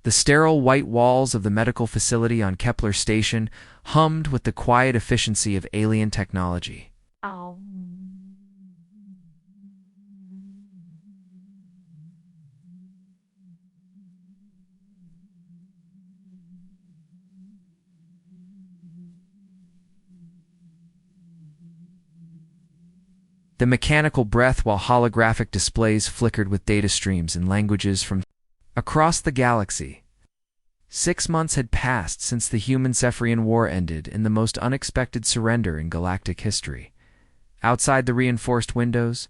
The sterile white walls of the medical facility on Kepler Station hummed with the quiet efficiency of alien technology. Oh. The mechanical breath while holographic displays flickered with data streams in languages from across the galaxy. 6 months had passed since the human-Cepharian War ended in the most unexpected surrender in galactic history. Outside the reinforced windows,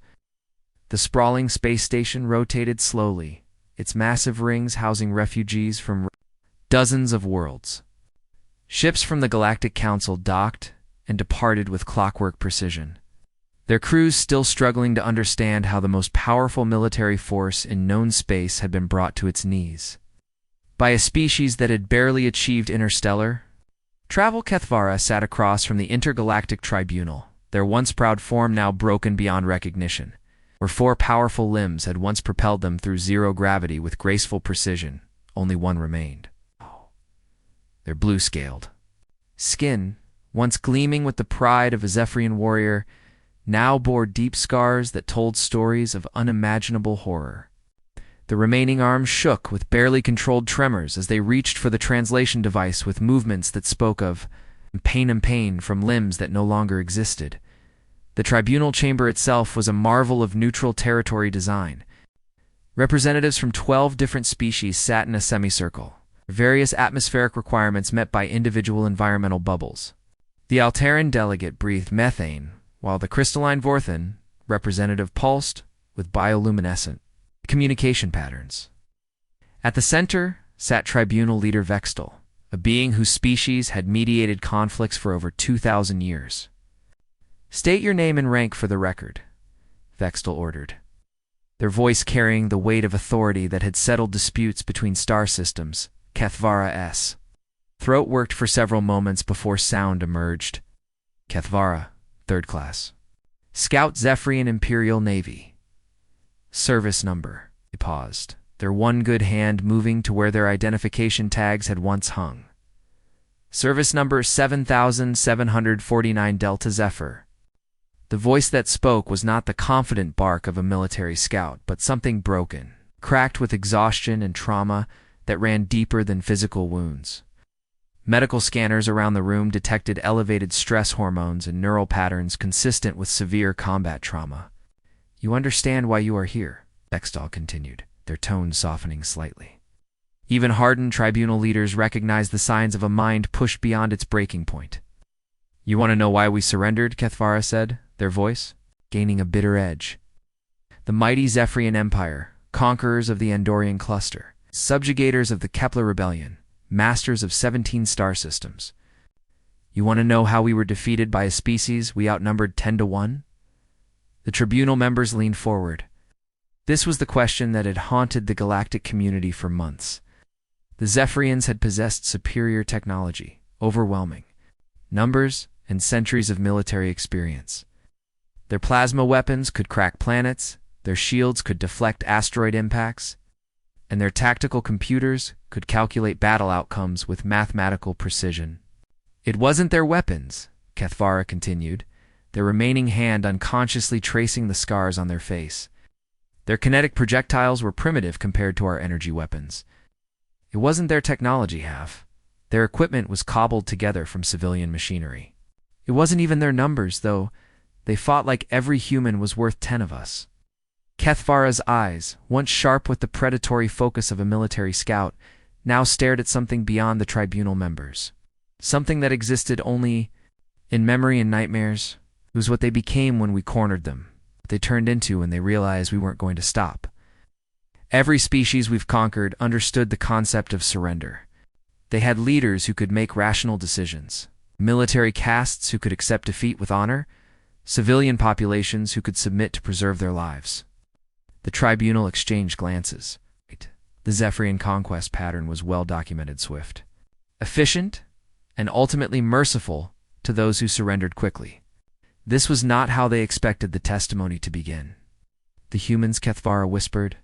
the sprawling space station rotated slowly, its massive rings housing refugees from dozens of worlds. Ships from the Galactic Council docked and departed with clockwork precision, their crews still struggling to understand how the most powerful military force in known space had been brought to its knees by a species that had barely achieved interstellar travel. Kethvara sat across from the intergalactic tribunal, their once proud form now broken beyond recognition. Where 4 powerful limbs had once propelled them through zero gravity with graceful precision, only one remained. Their blue-scaled skin, once gleaming with the pride of a Zephyrian warrior, now bore deep scars that told stories of unimaginable horror. The remaining arms shook with barely controlled tremors as they reached for the translation device with movements that spoke of pain from limbs that no longer existed. The tribunal chamber itself was a marvel of neutral territory design. Representatives from 12 different species sat in a semicircle, various atmospheric requirements met by individual environmental bubbles. The Alteran delegate breathed methane, while the crystalline Vorthan representative pulsed with bioluminescent communication patterns. At the center sat tribunal leader Vextal, a being whose species had mediated conflicts for over 2,000 years. "State your name and rank for the record," Vextal ordered, their voice carrying the weight of authority that had settled disputes between star systems. Kethvara's throat worked for several moments before sound emerged. "Kethvara, 3rd class. Scout Zephyrian Imperial Navy. Service number." They paused, their one good hand moving to where their identification tags had once hung. "Service number 7749 Delta Zephyr." The voice that spoke was not the confident bark of a military scout, but something broken, cracked with exhaustion and trauma that ran deeper than physical wounds. Medical scanners around the room detected elevated stress hormones and neural patterns consistent with severe combat trauma. "You understand why you are here," Vextal continued, their tone softening slightly. Even hardened tribunal leaders recognized the signs of a mind pushed beyond its breaking point. "You want to know why we surrendered?" Kethvara said, their voice gaining a bitter edge. "The mighty Zephyrian Empire, conquerors of the Andorian cluster, subjugators of the Kepler Rebellion, masters of 17 star systems. You want to know how we were defeated by a species we outnumbered 10-1? The tribunal members leaned forward. This was the question that had haunted the galactic community for months. The Zephyrians had possessed superior technology, overwhelming numbers, and centuries of military experience. Their plasma weapons could crack planets, their shields could deflect asteroid impacts, and their tactical computers could calculate battle outcomes with mathematical precision. "It wasn't their weapons," Kethvara continued, their remaining hand unconsciously tracing the scars on their face. "Their kinetic projectiles were primitive compared to our energy weapons. It wasn't their technology half. Their equipment was cobbled together from civilian machinery. It wasn't even their numbers, though. They fought like every human was worth 10 of us." Kethvara's eyes, once sharp with the predatory focus of a military scout, now stared at something beyond the tribunal members. Something that existed only in memory and nightmares. It was what they became when we cornered them, what they turned into when they realized we weren't going to stop. Every species we've conquered understood the concept of surrender. They had leaders who could make rational decisions, military castes who could accept defeat with honor, civilian populations who could submit to preserve their lives. The tribunal exchanged glances. The Zephyrian conquest pattern was well-documented, swift, efficient, and ultimately merciful to those who surrendered quickly. This was not how they expected the testimony to begin. "The humans," Kethvara whispered,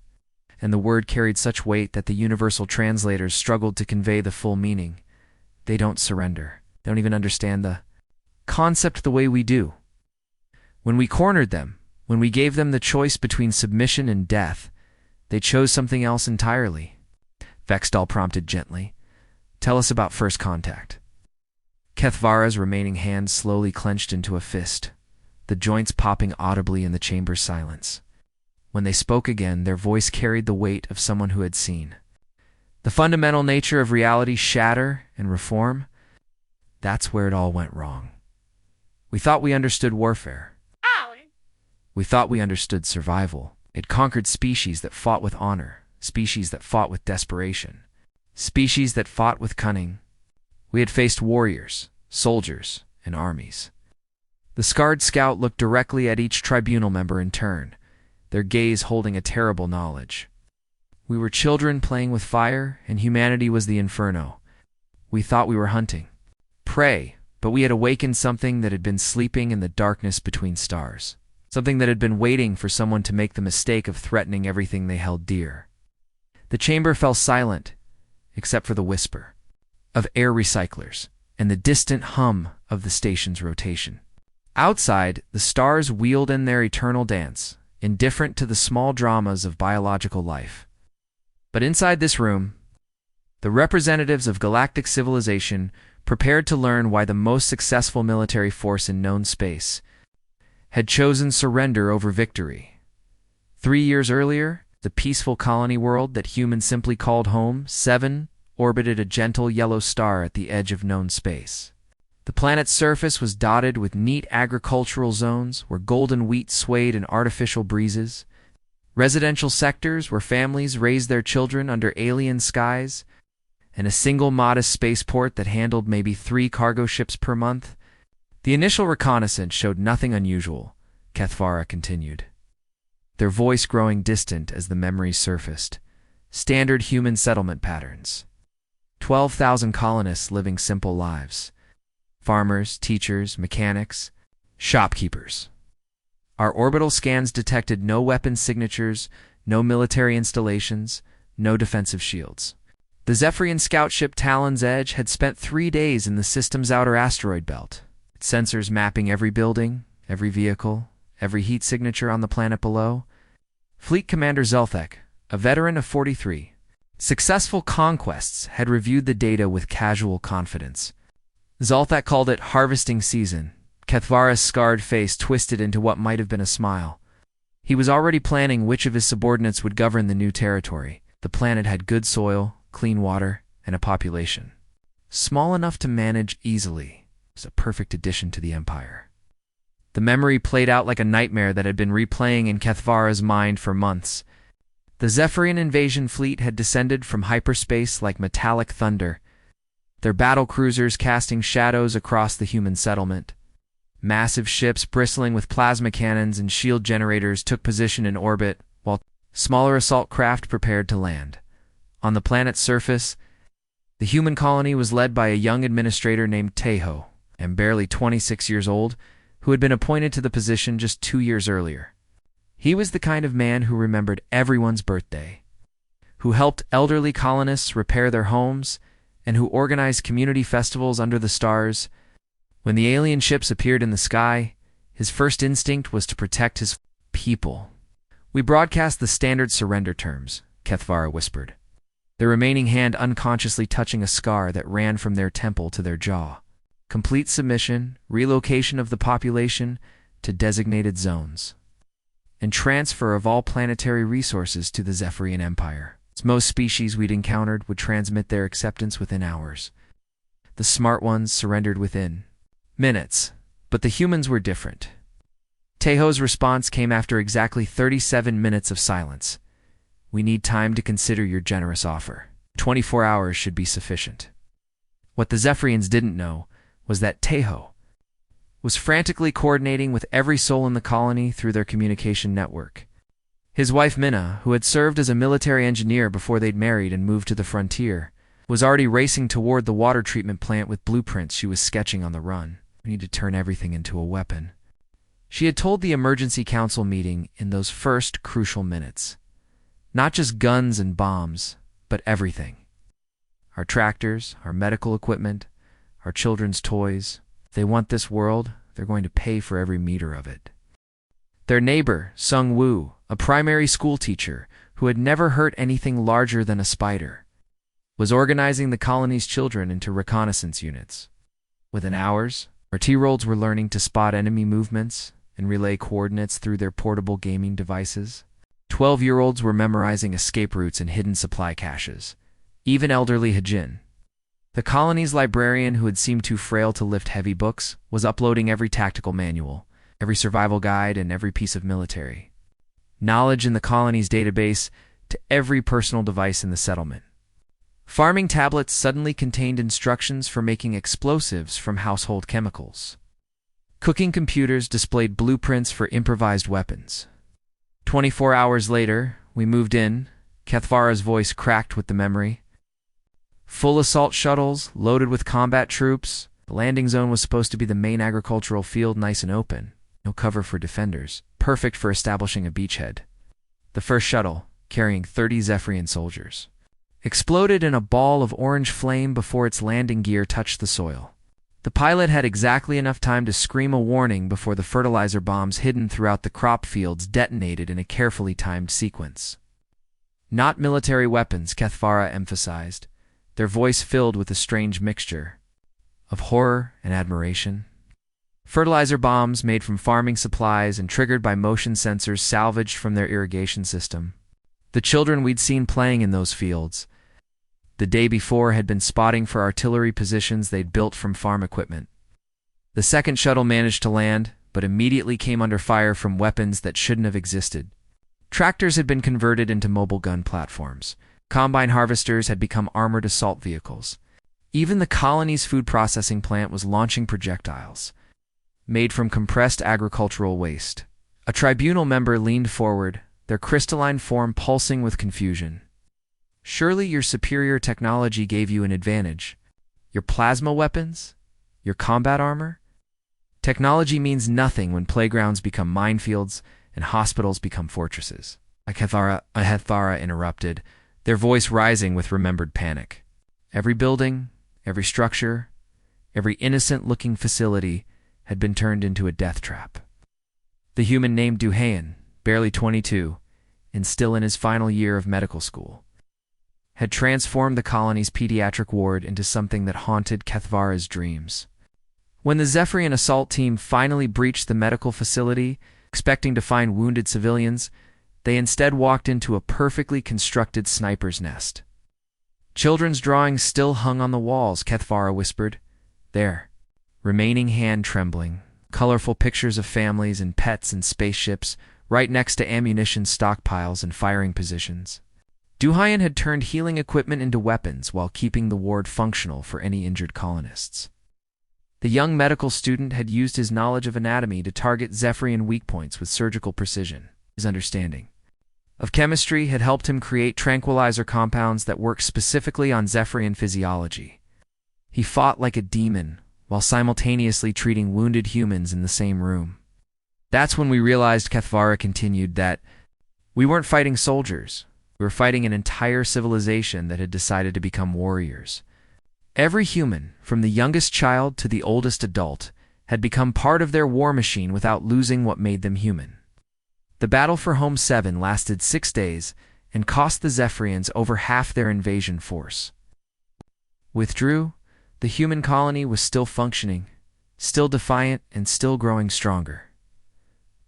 and the word carried such weight that the universal translators struggled to convey the full meaning. They don't surrender. They don't even understand the concept the way we do. When we cornered them, when we gave them the choice between submission and death, they chose something else entirely. Vexdal prompted gently. Tell us about first contact. Kethvara's remaining hand slowly clenched into a fist, the joints popping audibly in the chamber's silence. When they spoke again, their voice carried the weight of someone who had seen the fundamental nature of reality shatter and reform. That's where it all went wrong. We thought we understood warfare. We thought we understood survival. It conquered species that fought with honor, species that fought with desperation, species that fought with cunning. We had faced warriors, soldiers, and armies. The scarred scout looked directly at each tribunal member in turn, their gaze holding a terrible knowledge. We were children playing with fire, and humanity was the inferno. We thought we were hunting prey, but we had awakened something that had been sleeping in the darkness between stars, something that had been waiting for someone to make the mistake of threatening everything they held dear. The chamber fell silent, except for the whisper of air recyclers and the distant hum of the station's rotation. Outside, the stars wheeled in their eternal dance, indifferent to the small dramas of biological life. But inside this room, the representatives of galactic civilization prepared to learn why the most successful military force in known space had chosen surrender over victory. 3 years earlier, the peaceful colony world that humans simply called home, 7, orbited a gentle yellow star at the edge of known space. The planet's surface was dotted with neat agricultural zones where golden wheat swayed in artificial breezes, residential sectors where families raised their children under alien skies, and a single modest spaceport that handled maybe 3 cargo ships per month. The initial reconnaissance showed nothing unusual, Kethvara continued, their voice growing distant as the memories surfaced. Standard human settlement patterns. 12,000 colonists living simple lives. Farmers, teachers, mechanics, shopkeepers. Our orbital scans detected no weapon signatures, no military installations, no defensive shields. The Zephyrian scout ship Talon's Edge had spent 3 days in the system's outer asteroid belt, its sensors mapping every building, every vehicle, every heat signature on the planet below. Fleet Commander Zelthek, a veteran of 43, successful conquests, had reviewed the data with casual confidence. Zolthak called it harvesting season. Kethvara's scarred face twisted into what might have been a smile. He was already planning which of his subordinates would govern the new territory. The planet had good soil, clean water, and a population small enough to manage easily. It was a perfect addition to the Empire. The memory played out like a nightmare that had been replaying in Kethvara's mind for months. The Zephyrian invasion fleet had descended from hyperspace like metallic thunder, their battle cruisers casting shadows across the human settlement. Massive ships bristling with plasma cannons and shield generators took position in orbit, while smaller assault craft prepared to land. On the planet's surface, the human colony was led by a young administrator named Teho, and barely 26 years old, who had been appointed to the position just 2 years earlier. He was the kind of man who remembered everyone's birthday, who helped elderly colonists repair their homes, and who organized community festivals under the stars. When the alien ships appeared in the sky, his first instinct was to protect his people. "We broadcast the standard surrender terms," Kethvara whispered, their remaining hand unconsciously touching a scar that ran from their temple to their jaw. "Complete submission, relocation of the population to designated zones, and transfer of all planetary resources to the Zephyrian Empire. Most species we'd encountered would transmit their acceptance within hours. The smart ones surrendered within minutes, but the humans were different." Teho's response came after exactly 37 minutes of silence. "We need time to consider your generous offer. 24 hours should be sufficient." What the Zephyrians didn't know was that Teho was frantically coordinating with every soul in the colony through their communication network. His wife Minna, who had served as a military engineer before they'd married and moved to the frontier, was already racing toward the water treatment plant with blueprints she was sketching on the run. "We need to turn everything into a weapon," she had told the emergency council meeting in those first crucial minutes. Not just guns and bombs, but everything. Our tractors, our medical equipment, our children's toys. If they want this world, they're going to pay for every meter of it. Their neighbor, Sung Woo, a primary school teacher who had never hurt anything larger than a spider, was organizing the colony's children into reconnaissance units. Within hours, our T-Rolls were learning to spot enemy movements and relay coordinates through their portable gaming devices. 12-year-olds were memorizing escape routes and hidden supply caches. Even elderly Hajin, the colony's librarian who had seemed too frail to lift heavy books, was uploading every tactical manual, every survival guide, and every piece of military knowledge in the colony's database to every personal device in the settlement. Farming tablets suddenly contained instructions for making explosives from household chemicals. Cooking computers displayed blueprints for improvised weapons. 24 hours later, we moved in. Kethvara's voice cracked with the memory. Full assault shuttles, loaded with combat troops. The landing zone was supposed to be the main agricultural field, nice and open. No cover for defenders. Perfect for establishing a beachhead. The first shuttle, carrying 30 Zephyrian soldiers, exploded in a ball of orange flame before its landing gear touched the soil. The pilot had exactly enough time to scream a warning before the fertilizer bombs hidden throughout the crop fields detonated in a carefully timed sequence. Not military weapons, Kethvara emphasized, their voice filled with a strange mixture of horror and admiration. Fertilizer bombs made from farming supplies and triggered by motion sensors salvaged from their irrigation system. The children we'd seen playing in those fields the day before had been spotting for artillery positions they'd built from farm equipment. The second shuttle managed to land, but immediately came under fire from weapons that shouldn't have existed. Tractors had been converted into mobile gun platforms. Combine harvesters had become armored assault vehicles. Even the colony's food processing plant was launching projectiles made from compressed agricultural waste. A tribunal member leaned forward, their crystalline form pulsing with confusion. Surely your superior technology gave you an advantage. Your plasma weapons? Your combat armor? Technology means nothing when playgrounds become minefields and hospitals become fortresses. Kethvara interrupted, their voice rising with remembered panic. Every building, every structure, every innocent-looking facility had been turned into a death trap. The human named Duhayan, barely 22, and still in his final year of medical school, had transformed the colony's pediatric ward into something that haunted Kethvara's dreams. When the Zephyrian assault team finally breached the medical facility, expecting to find wounded civilians, they instead walked into a perfectly constructed sniper's nest. Children's drawings still hung on the walls, Kethvara whispered. There, remaining hand trembling, colorful pictures of families and pets and spaceships, right next to ammunition stockpiles and firing positions. Duhayan had turned healing equipment into weapons while keeping the ward functional for any injured colonists. The young medical student had used his knowledge of anatomy to target Zephyrian weak points with surgical precision. His understanding of chemistry had helped him create tranquilizer compounds that worked specifically on Zephyrian physiology. He fought like a demon while simultaneously treating wounded humans in the same room. That's when we realized, Kethvara continued, that we weren't fighting soldiers. We were fighting an entire civilization that had decided to become warriors. Every human, from the youngest child to the oldest adult, had become part of their war machine without losing what made them human. The battle for Home 7 lasted 6 days and cost the Zephyrians over half their invasion force. Withdrew, the human colony was still functioning, still defiant, and still growing stronger.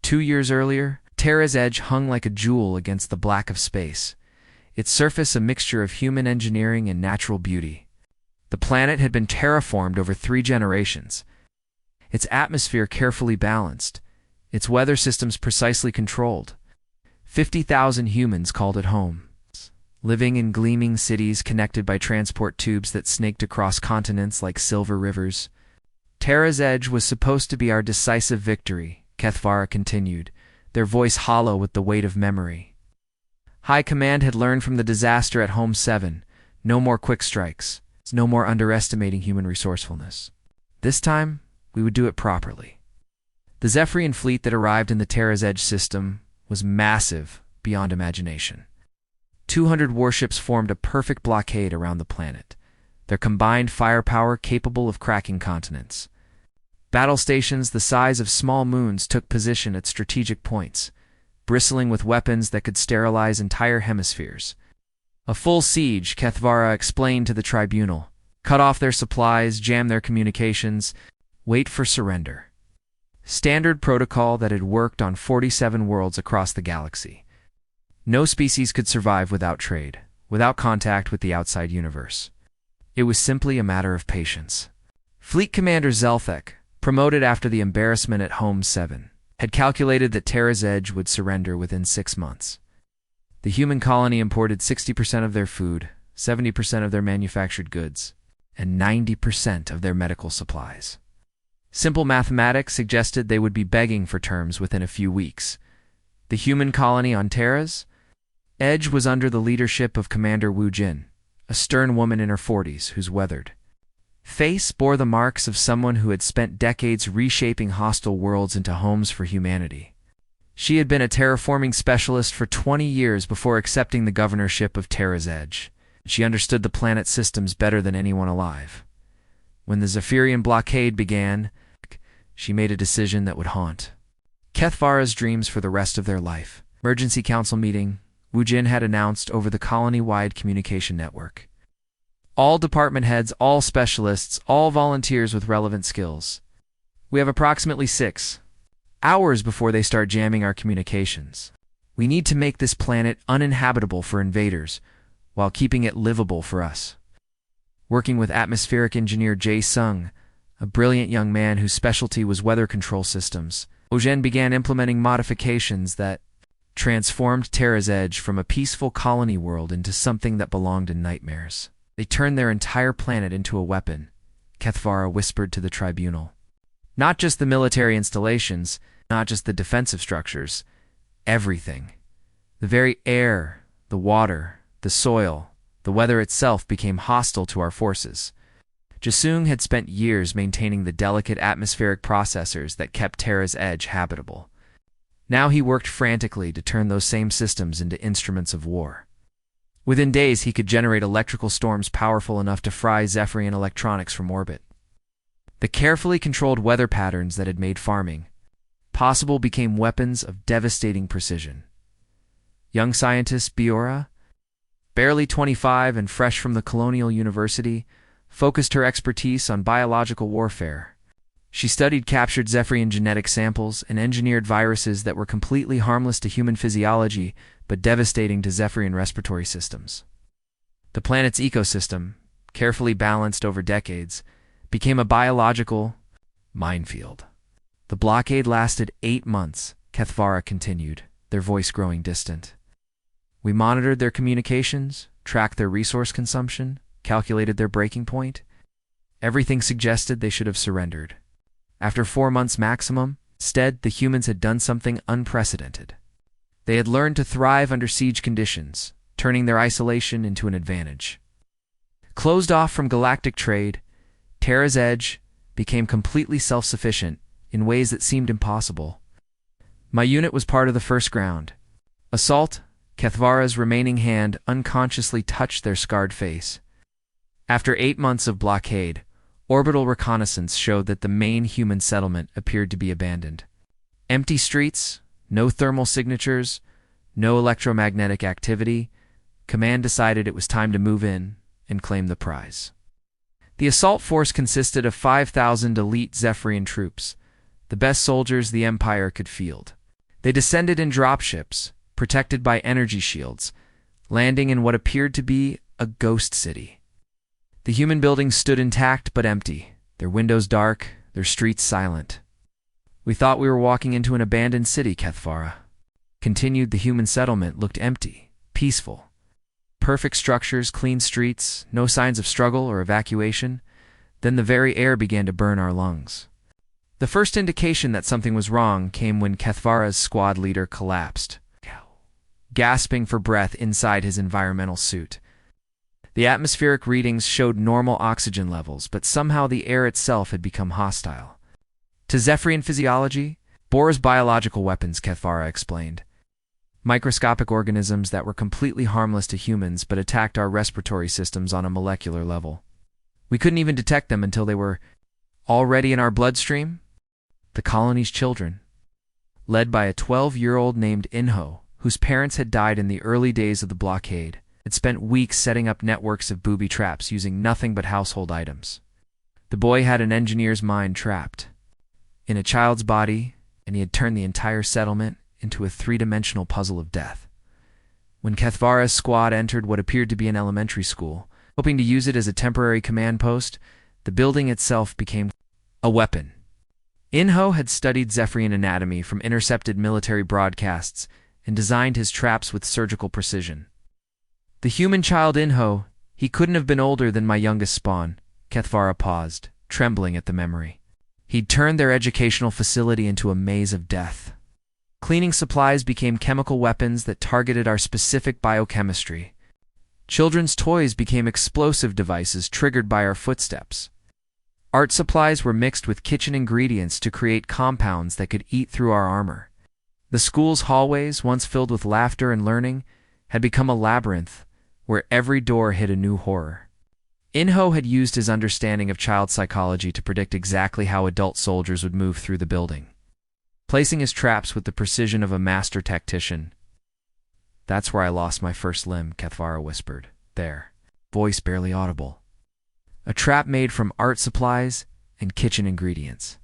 2 years earlier, Terra's edge hung like a jewel against the black of space, its surface a mixture of human engineering and natural beauty. The planet had been terraformed over 3 generations, its atmosphere carefully balanced, its weather systems precisely controlled. 50,000 humans called it home, living in gleaming cities connected by transport tubes that snaked across continents like silver rivers. Terra's edge was supposed to be our decisive victory, Kethvara continued, their voice hollow with the weight of memory. High Command had learned from the disaster at Home 7, no more quick strikes, no more underestimating human resourcefulness. This time, we would do it properly. The Zephyrian fleet that arrived in the Terra's Edge system was massive beyond imagination. 200 warships formed a perfect blockade around the planet, their combined firepower capable of cracking continents. Battle stations the size of small moons took position at strategic points, bristling with weapons that could sterilize entire hemispheres. A full siege, Kethvara explained to the tribunal. Cut off their supplies, jam their communications, wait for surrender. Standard protocol that had worked on 47 worlds across the galaxy. No species could survive without trade, without contact with the outside universe. It was simply a matter of patience. Fleet Commander Zelthek, promoted after the embarrassment at Home 7, had calculated that Terra's Edge would surrender within 6 months. The human colony imported 60% of their food, 70% of their manufactured goods, and 90% of their medical supplies. Simple mathematics suggested they would be begging for terms within a few weeks. The human colony on Terra's Edge was under the leadership of Commander Wu Jin, a stern woman in her 40s whose weathered face bore the marks of someone who had spent decades reshaping hostile worlds into homes for humanity. She had been a terraforming specialist for 20 years before accepting the governorship of Terra's Edge. She understood the planet's systems better than anyone alive. When the Zephyrian blockade began, she made a decision that would haunt Kethvara's dreams for the rest of their life. Emergency council meeting, Wu Jin had announced over the colony-wide communication network. All department heads, all specialists, all volunteers with relevant skills. We have approximately 6 hours before they start jamming our communications. We need to make this planet uninhabitable for invaders, while keeping it livable for us. Working with atmospheric engineer Jae Sung, a brilliant young man whose specialty was weather control systems, Ojen began implementing modifications that transformed Terra's Edge from a peaceful colony world into something that belonged in nightmares. They turned their entire planet into a weapon, Kethvara whispered to the tribunal. Not just the military installations, not just the defensive structures, everything. The very air, the water, the soil, the weather itself became hostile to our forces. Jasung had spent years maintaining the delicate atmospheric processors that kept Terra's Edge habitable. Now he worked frantically to turn those same systems into instruments of war. Within days, he could generate electrical storms powerful enough to fry Zephyrian electronics from orbit. The carefully controlled weather patterns that had made farming possible became weapons of devastating precision. Young scientist Biora, barely 25 and fresh from the Colonial University, focused her expertise on biological warfare. She studied captured Zephyrian genetic samples and engineered viruses that were completely harmless to human physiology but devastating to Zephyrian respiratory systems. The planet's ecosystem, carefully balanced over decades, became a biological minefield. The blockade lasted 8 months, Kethvara continued, their voice growing distant. We monitored their communications, tracked their resource consumption, calculated their breaking point. Everything suggested they should have surrendered. After 4 months maximum, instead, the humans had done something unprecedented. They had learned to thrive under siege conditions, turning their isolation into an advantage. Closed off from galactic trade, Terra's Edge became completely self-sufficient in ways that seemed impossible. My unit was part of the first ground. Assault, Kethvara's remaining hand unconsciously touched their scarred face. After 8 months of blockade, orbital reconnaissance showed that the main human settlement appeared to be abandoned. Empty streets, no thermal signatures, no electromagnetic activity. Command decided it was time to move in and claim the prize. The assault force consisted of 5,000 elite Zephyrian troops, the best soldiers the Empire could field. They descended in dropships, protected by energy shields, landing in what appeared to be a ghost city. The human buildings stood intact but empty, their windows dark, their streets silent. We thought we were walking into an abandoned city, Kethvara continued. The human settlement looked empty, peaceful. Perfect structures, clean streets, no signs of struggle or evacuation. Then the very air began to burn our lungs. The first indication that something was wrong came when Kethvara's squad leader collapsed, gasping for breath inside his environmental suit. The atmospheric readings showed normal oxygen levels, but somehow the air itself had become hostile. To Zephyrian physiology, Bohr's biological weapons, Kethvara explained. microscopic organisms that were completely harmless to humans but attacked our respiratory systems on a molecular level. We couldn't even detect them until they were already in our bloodstream. The colony's children, led by a 12-year-old named Inho, whose parents had died in the early days of the blockade, had spent weeks setting up networks of booby traps using nothing but household items. The boy had an engineer's mind trapped in a child's body, and he had turned the entire settlement into a three-dimensional puzzle of death. When Kethvara's squad entered what appeared to be an elementary school, hoping to use it as a temporary command post, the building itself became a weapon. Inho had studied Zephyrian anatomy from intercepted military broadcasts and designed his traps with surgical precision. The human child Inho, he couldn't have been older than my youngest spawn. Kethvara paused, trembling at the memory. He'd turned their educational facility into a maze of death. Cleaning supplies became chemical weapons that targeted our specific biochemistry. Children's toys became explosive devices triggered by our footsteps. Art supplies were mixed with kitchen ingredients to create compounds that could eat through our armor. The school's hallways, once filled with laughter and learning, had become a labyrinth where every door hid a new horror. Inho had used his understanding of child psychology to predict exactly how adult soldiers would move through the building, placing his traps with the precision of a master tactician. "That's where I lost my first limb," Kethvara whispered. "There." Voice barely audible. A trap made from art supplies and kitchen ingredients.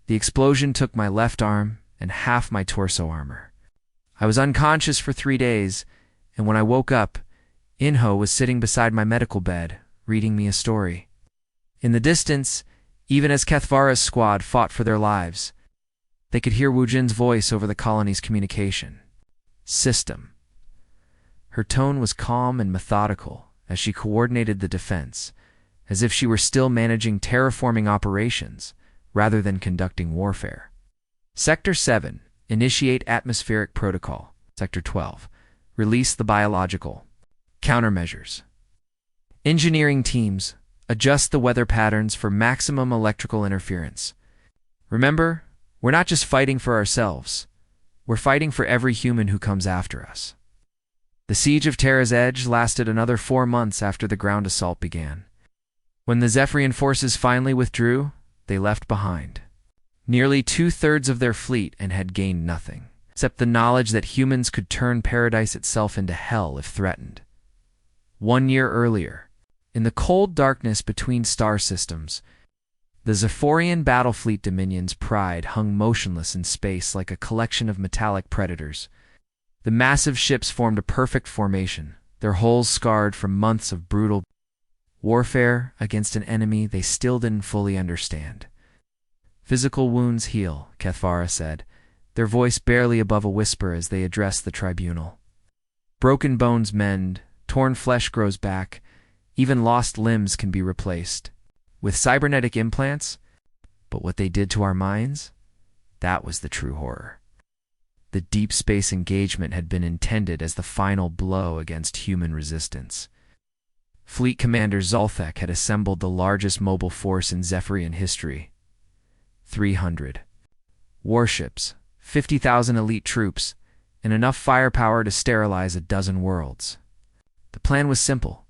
The explosion took my left arm and half my torso armor. I was unconscious for 3 days, and when I woke up, Inho was sitting beside my medical bed, reading me a story. In the distance, even as Kethvara's squad fought for their lives, they could hear Wujin's voice over the colony's communication system. Her tone was calm and methodical as she coordinated the defense, as if she were still managing terraforming operations rather than conducting warfare. Sector 7, initiate atmospheric protocol. Sector 12, release the biological countermeasures. Engineering teams, adjust the weather patterns for maximum electrical interference. Remember, we're not just fighting for ourselves. We're fighting for every human who comes after us. The siege of Terra's Edge lasted another 4 months after the ground assault began. When the Zephyrian forces finally withdrew, they left behind nearly 2/3 of their fleet and had gained nothing, except the knowledge that humans could turn paradise itself into hell if threatened. 1 year earlier, in the cold darkness between star systems, the Zephyrian battlefleet Dominion's pride hung motionless in space like a collection of metallic predators. The massive ships formed a perfect formation, their hulls scarred from months of brutal warfare against an enemy they still didn't fully understand. "Physical wounds heal," Kethvara said, their voice barely above a whisper as they addressed the tribunal. "Broken bones mend, torn flesh grows back, even lost limbs can be replaced with cybernetic implants, but what they did to our minds, that was the true horror." The deep space engagement had been intended as the final blow against human resistance. Fleet Commander Zolthek had assembled the largest mobile force in Zephyrian history. 300 warships, 50,000 elite troops, and enough firepower to sterilize a dozen worlds. The plan was simple: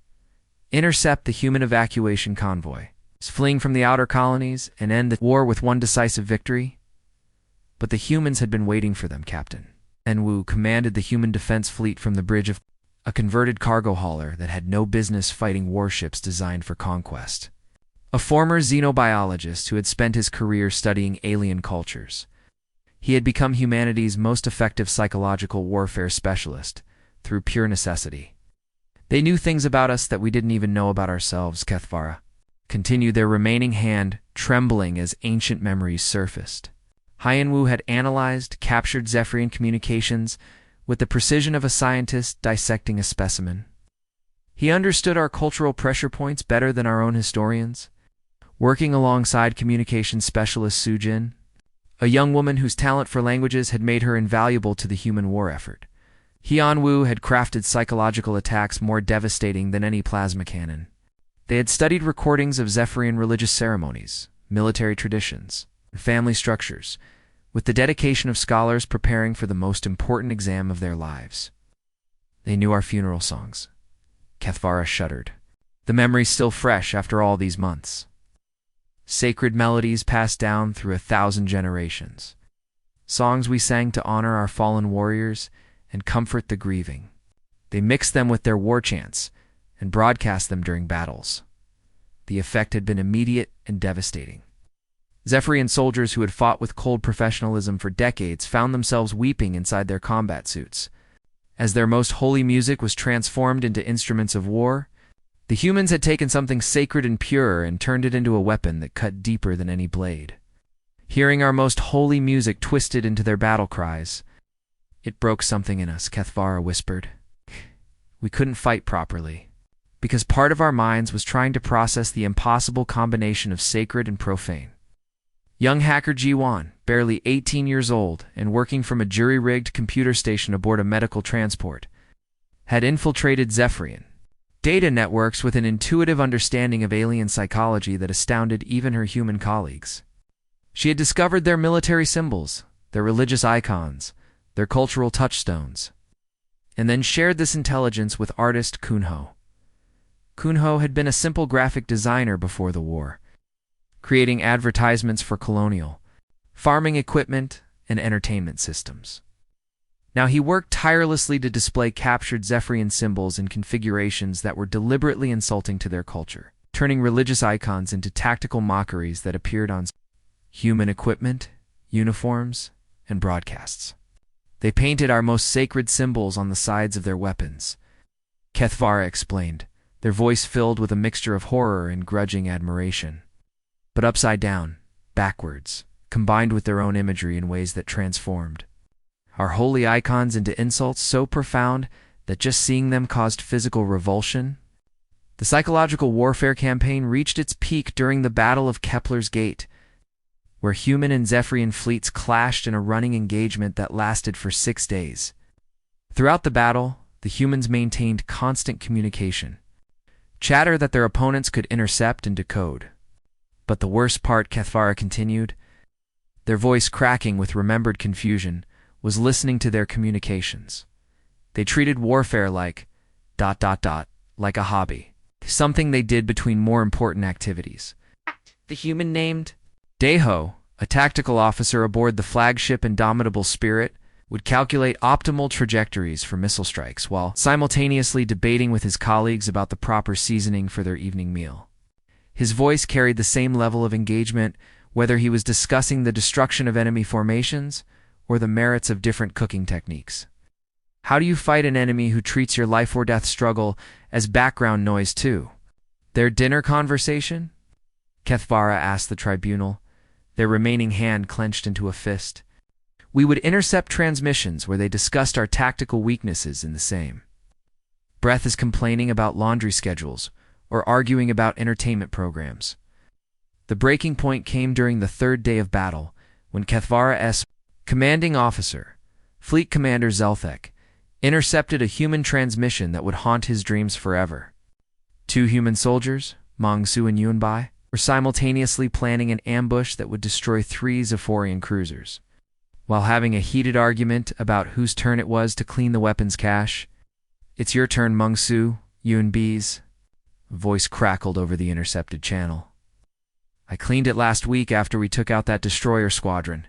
intercept the human evacuation convoy, fleeing from the outer colonies, and end the war with one decisive victory. But the humans had been waiting for them, Captain. Enwu commanded the human defense fleet from the bridge of a converted cargo hauler that had no business fighting warships designed for conquest. A former xenobiologist who had spent his career studying alien cultures, he had become humanity's most effective psychological warfare specialist through pure necessity. "They knew things about us that we didn't even know about ourselves," Kethvara continued, their remaining hand trembling as ancient memories surfaced. Hyenwu had analyzed, captured Zephyrian communications with the precision of a scientist dissecting a specimen. He understood our cultural pressure points better than our own historians, working alongside communications specialist Sujin, a young woman whose talent for languages had made her invaluable to the human war effort. Hyenwu had crafted psychological attacks more devastating than any plasma cannon. They had studied recordings of Zephyrian religious ceremonies, military traditions, and family structures, with the dedication of scholars preparing for the most important exam of their lives. They knew our funeral songs. Kethvara shuddered. The memory still fresh after all these months. Sacred melodies passed down through 1,000 generations. Songs we sang to honor our fallen warriors and comfort the grieving. They mixed them with their war chants and broadcast them during battles. The effect had been immediate and devastating. Zephyrian soldiers who had fought with cold professionalism for decades found themselves weeping inside their combat suits. As their most holy music was transformed into instruments of war, the humans had taken something sacred and pure and turned it into a weapon that cut deeper than any blade. Hearing our most holy music twisted into their battle cries, it broke something in us, Kethvara whispered. We couldn't fight properly, because part of our minds was trying to process the impossible combination of sacred and profane. Young hacker G1, barely 18 years old and working from a jury-rigged computer station aboard a medical transport, had infiltrated Zephyrian data networks with an intuitive understanding of alien psychology that astounded even her human colleagues. She had discovered their military symbols, their religious icons, their cultural touchstones, and then shared this intelligence with artist Kunho. Kunho had been a simple graphic designer before the war, creating advertisements for colonial, farming equipment, and entertainment systems. Now he worked tirelessly to display captured Zephyrian symbols in configurations that were deliberately insulting to their culture, turning religious icons into tactical mockeries that appeared on human equipment, uniforms, and broadcasts. They painted our most sacred symbols on the sides of their weapons, Kethvara explained, their voice filled with a mixture of horror and grudging admiration. But upside down, backwards, combined with their own imagery in ways that transformed our holy icons into insults so profound that just seeing them caused physical revulsion. The psychological warfare campaign reached its peak during the Battle of Kepler's Gate, where human and Zephyrian fleets clashed in a running engagement that lasted for 6 days. Throughout the battle, the humans maintained constant communication, chatter that their opponents could intercept and decode. But the worst part, Kethvara continued, their voice cracking with remembered confusion, was listening to their communications. They treated warfare like ... like a hobby, something they did between more important activities. The human named Deho, a tactical officer aboard the flagship Indomitable Spirit, would calculate optimal trajectories for missile strikes while simultaneously debating with his colleagues about the proper seasoning for their evening meal. His voice carried the same level of engagement whether he was discussing the destruction of enemy formations or the merits of different cooking techniques. How do you fight an enemy who treats your life-or-death struggle as background noise too? Their dinner conversation? Kethvara asked the tribunal, their remaining hand clenched into a fist. We would intercept transmissions where they discussed our tactical weaknesses in the same breath as complaining about laundry schedules or arguing about entertainment programs. The breaking point came during the third day of battle, when Kethvara's commanding officer, Fleet Commander Zelthek, intercepted a human transmission that would haunt his dreams forever. 2 human soldiers, Mongsu and Yunbai, were simultaneously planning an ambush that would destroy 3 Zephyrian cruisers. While having a heated argument about whose turn it was to clean the weapons cache, "It's your turn, Mongsu, Yunbei's," a voice crackled over the intercepted channel. "I cleaned it last week after we took out that destroyer squadron.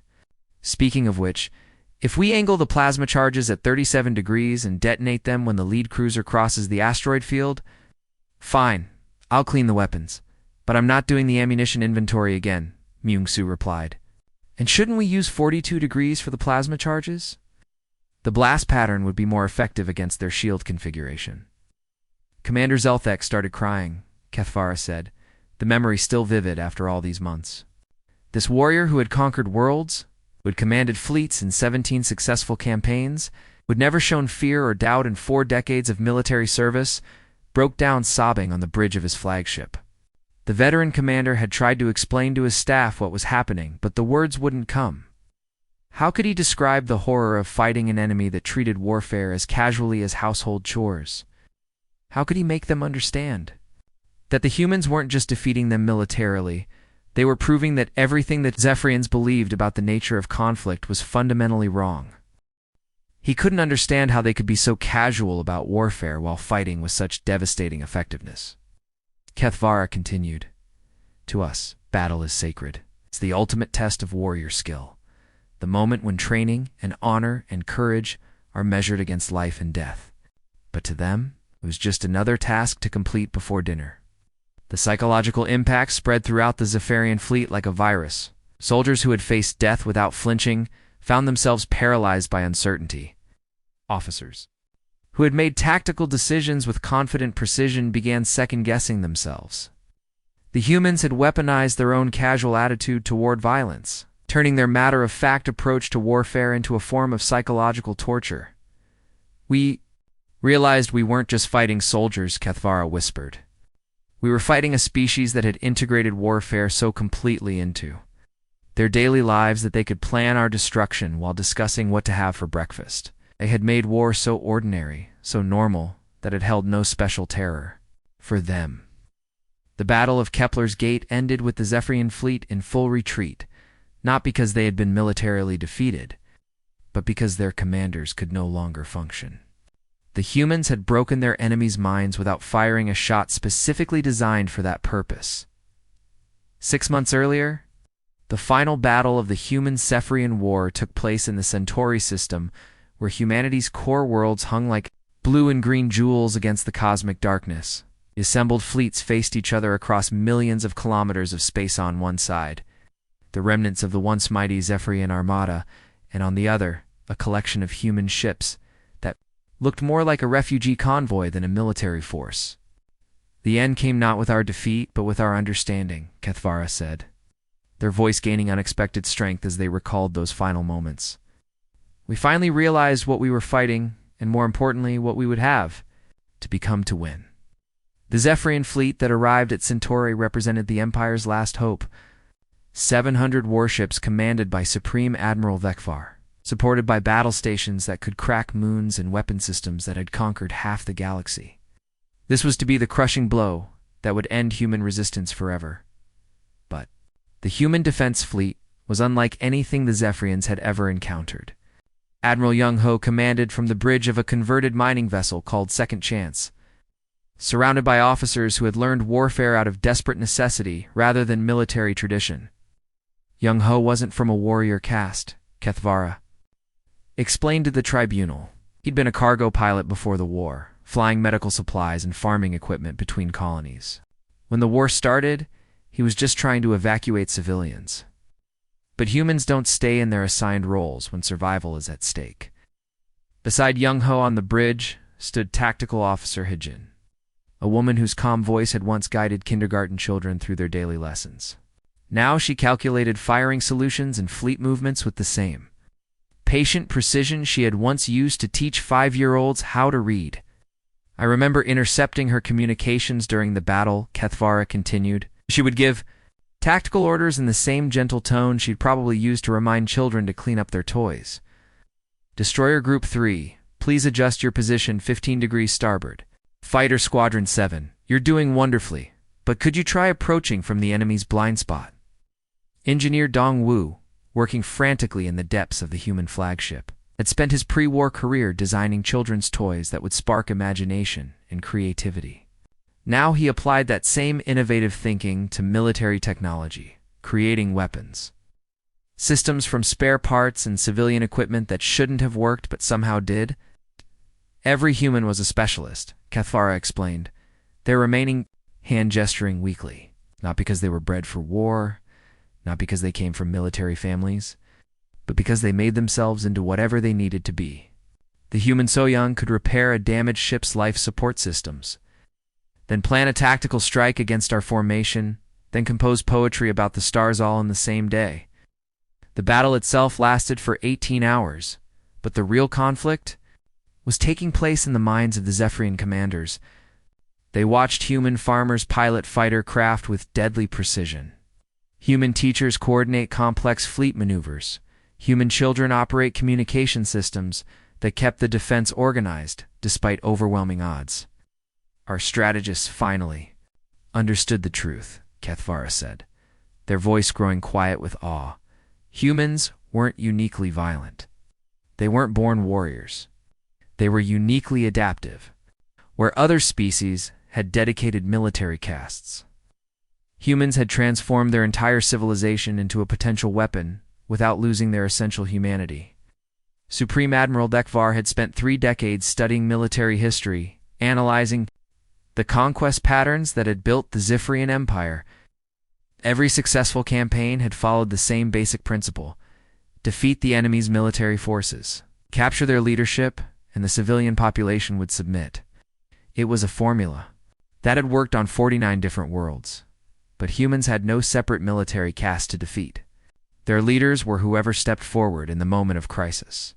Speaking of which, if we angle the plasma charges at 37 degrees and detonate them when the lead cruiser crosses the asteroid field, fine, I'll clean the weapons. But I'm not doing the ammunition inventory again," Myung-Soo replied. "And shouldn't we use 42 degrees for the plasma charges? The blast pattern would be more effective against their shield configuration." Commander Zelthek started crying, Kethvara said, the memory still vivid after all these months. This warrior who had conquered worlds, who had commanded fleets in 17 successful campaigns, who had never shown fear or doubt in 4 decades of military service, broke down sobbing on the bridge of his flagship. The veteran commander had tried to explain to his staff what was happening, but the words wouldn't come. How could he describe the horror of fighting an enemy that treated warfare as casually as household chores? How could he make them understand that the humans weren't just defeating them militarily, They were proving that everything that Zephyrians believed about the nature of conflict was fundamentally wrong. He couldn't understand how they could be so casual about warfare while fighting with such devastating effectiveness. Kethvara continued, "To us, battle is sacred. It's the ultimate test of warrior skill. The moment when training and honor and courage are measured against life and death. But to them, it was just another task to complete before dinner." The psychological impact spread throughout the Zephyrian fleet like a virus. Soldiers who had faced death without flinching found themselves paralyzed by uncertainty. Officers who had made tactical decisions with confident precision began second-guessing themselves. The humans had weaponized their own casual attitude toward violence, turning their matter-of-fact approach to warfare into a form of psychological torture. "We realized we weren't just fighting soldiers," Kethvara whispered. "We were fighting a species that had integrated warfare so completely into their daily lives that they could plan our destruction while discussing what to have for breakfast. They had made war so ordinary, so normal, that it held no special terror for them." The Battle of Kepler's Gate ended with the Zephyrian fleet in full retreat, not because they had been militarily defeated, but because their commanders could no longer function. The humans had broken their enemies' minds without firing a shot specifically designed for that purpose. 6 months earlier, the final battle of the human-Zephyrian War took place in the Centauri system, where humanity's core worlds hung like blue and green jewels against the cosmic darkness. The assembled fleets faced each other across millions of kilometers of space on one side, the remnants of the once mighty Zephyrian armada, and on the other, a collection of human ships that looked more like a refugee convoy than a military force. "The end came not with our defeat, but with our understanding," Kethvara said, their voice gaining unexpected strength as they recalled those final moments. "We finally realized what we were fighting, and more importantly, what we would have to become to win." The Zephyrian fleet that arrived at Centauri represented the Empire's last hope. 700 warships commanded by Supreme Admiral Vekvar, supported by battle stations that could crack moons and weapon systems that had conquered half the galaxy. This was to be the crushing blow that would end human resistance forever. But the human defense fleet was unlike anything the Zephyrians had ever encountered. Admiral Young-Ho commanded from the bridge of a converted mining vessel called Second Chance, surrounded by officers who had learned warfare out of desperate necessity rather than military tradition. Young-Ho wasn't from a warrior caste, Kethvara explained to the tribunal. He'd been a cargo pilot before the war, flying medical supplies and farming equipment between colonies. When the war started, he was just trying to evacuate civilians. But humans don't stay in their assigned roles when survival is at stake. Beside Young-Ho on the bridge stood Tactical Officer Hijin, a woman whose calm voice had once guided kindergarten children through their daily lessons. Now she calculated firing solutions and fleet movements with the same patient precision she had once used to teach 5-year-olds how to read. "I remember intercepting her communications during the battle," Kethvara continued. "She would give tactical orders in the same gentle tone she'd probably use to remind children to clean up their toys. Destroyer Group 3, please adjust your position 15 degrees starboard. Fighter Squadron 7, you're doing wonderfully, but could you try approaching from the enemy's blind spot?" Engineer Dong Wu, working frantically in the depths of the human flagship, had spent his pre-war career designing children's toys that would spark imagination and creativity. Now he applied that same innovative thinking to military technology, creating weapons. Systems from spare parts and civilian equipment that shouldn't have worked but somehow did. Every human was a specialist, Kethvara explained, their remaining hand gesturing weakly, not because they were bred for war, not because they came from military families, but because they made themselves into whatever they needed to be. The human so young could repair a damaged ship's life support systems, then plan a tactical strike against our formation, then compose poetry about the stars all in the same day. The battle itself lasted for 18 hours, but the real conflict was taking place in the minds of the Zephyrian commanders. They watched human farmers pilot fighter craft with deadly precision. Human teachers coordinate complex fleet maneuvers. Human children operate communication systems that kept the defense organized despite overwhelming odds. "Our strategists finally understood the truth," Kethvara said. their voice growing quiet with awe. Humans weren't uniquely violent. They weren't born warriors. They were uniquely adaptive, where other species had dedicated military castes. Humans had transformed their entire civilization into a potential weapon without losing their essential humanity. Supreme Admiral Dekvar had spent 3 decades studying military history, analyzing the conquest patterns that had built the Zephyrian Empire. Every successful campaign had followed the same basic principle: defeat the enemy's military forces, capture their leadership, and the civilian population would submit. It was a formula that had worked on 49 different worlds. But humans had no separate military caste to defeat. Their leaders were whoever stepped forward in the moment of crisis.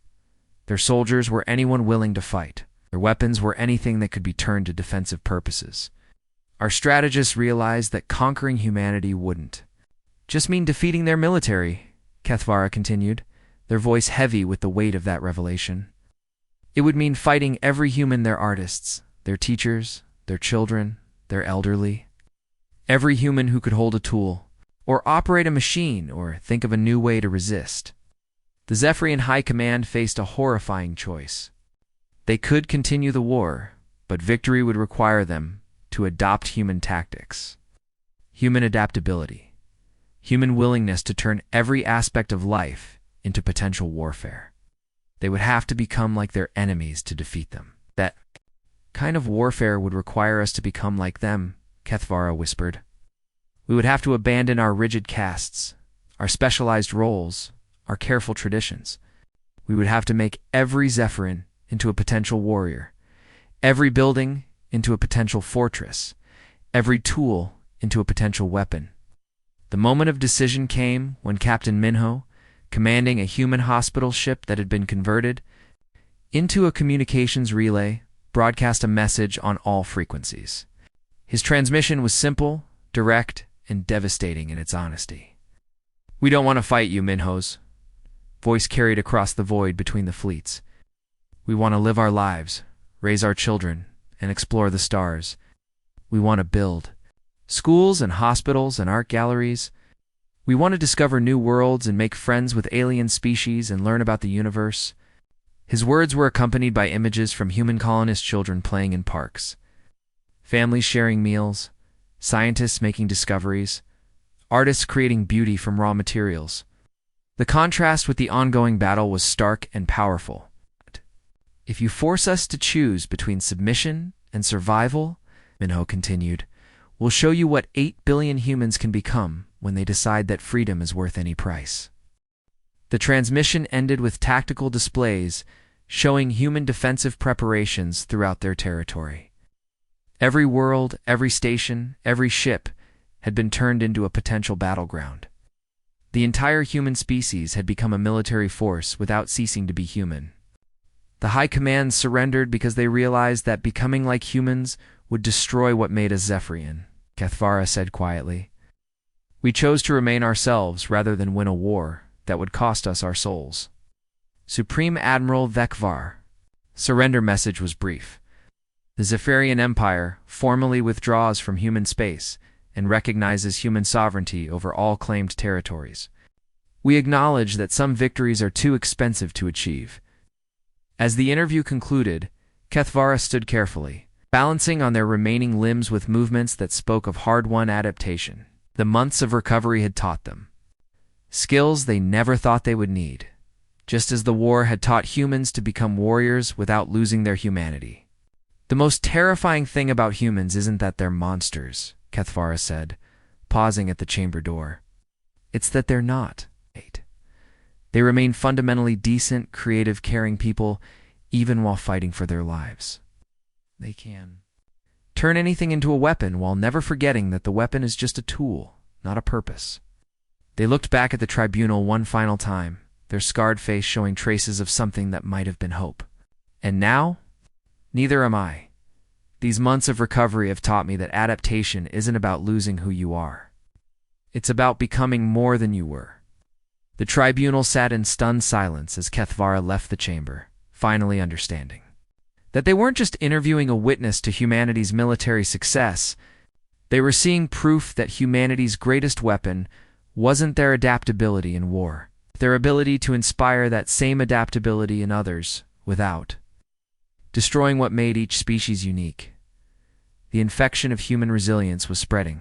Their soldiers were anyone willing to fight. Their weapons were anything that could be turned to defensive purposes. Our strategists realized that conquering humanity wouldn't just mean defeating their military, Kethvara continued, their voice heavy with the weight of that revelation. It would mean fighting every human, their artists, their teachers, their children, their elderly. Every human who could hold a tool, or operate a machine, or think of a new way to resist. The Zephyrian High Command faced a horrifying choice. They could continue the war, but victory would require them to adopt human tactics, human adaptability, human willingness to turn every aspect of life into potential warfare. They would have to become like their enemies to defeat them. That kind of warfare would require us to become like them, Kethvara whispered. We would have to abandon our rigid castes, our specialized roles, our careful traditions. We would have to make every Zephyrin into a potential warrior, every building into a potential fortress, every tool into a potential weapon. The moment of decision came when Captain Minho, commanding a human hospital ship that had been converted into a communications relay, broadcast a message on all frequencies. His transmission was simple, direct, and devastating in its honesty. "We don't want to fight you, Minhos," voice carried across the void between the fleets. "We want to live our lives, raise our children, and explore the stars. We want to build schools and hospitals and art galleries. We want to discover new worlds and make friends with alien species and learn about the universe." His words were accompanied by images from human colonist children playing in parks, families sharing meals, scientists making discoveries, artists creating beauty from raw materials. The contrast with the ongoing battle was stark and powerful. "If you force us to choose between submission and survival," Minho continued, "we'll show you what 8 billion humans can become when they decide that freedom is worth any price." The transmission ended with tactical displays showing human defensive preparations throughout their territory. Every world, every station, every ship had been turned into a potential battleground. The entire human species had become a military force without ceasing to be human. The High Command surrendered because they realized that becoming like humans would destroy what made us Zephyrian, Kethvara said quietly. "We chose to remain ourselves rather than win a war that would cost us our souls." Supreme Admiral Vekvar. Surrender message was brief. The Zephyrian Empire formally withdraws from human space and recognizes human sovereignty over all claimed territories. We acknowledge that some victories are too expensive to achieve. As the interview concluded, Kethvara stood carefully, balancing on their remaining limbs with movements that spoke of hard-won adaptation. The months of recovery had taught them skills they never thought they would need, just as the war had taught humans to become warriors without losing their humanity. "The most terrifying thing about humans isn't that they're monsters," Kethvara said, pausing at the chamber door. "It's that they're not. They remain fundamentally decent, creative, caring people, even while fighting for their lives. They can turn anything into a weapon while never forgetting that the weapon is just a tool, not a purpose." They looked back at the tribunal one final time, their scarred face showing traces of something that might have been hope. "And now? Neither am I. These months of recovery have taught me that adaptation isn't about losing who you are. It's about becoming more than you were." The tribunal sat in stunned silence as Kethvara left the chamber, finally understanding that they weren't just interviewing a witness to humanity's military success. They were seeing proof that humanity's greatest weapon wasn't their adaptability in war, their ability to inspire that same adaptability in others without destroying what made each species unique. The infection of human resilience was spreading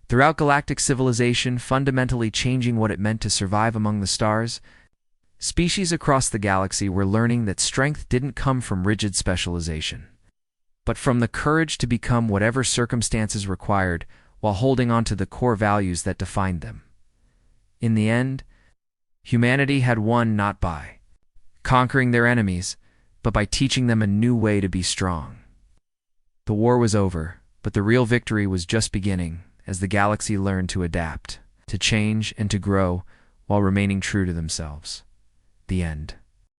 throughout galactic civilization, fundamentally changing what it meant to survive among the stars. Species across the galaxy were learning that strength didn't come from rigid specialization, but from the courage to become whatever circumstances required while holding on to the core values that defined them. In the end, humanity had won not by conquering their enemies, but by teaching them a new way to be strong. The war was over, but the real victory was just beginning as the galaxy learned to adapt, to change, and to grow while remaining true to themselves. The end.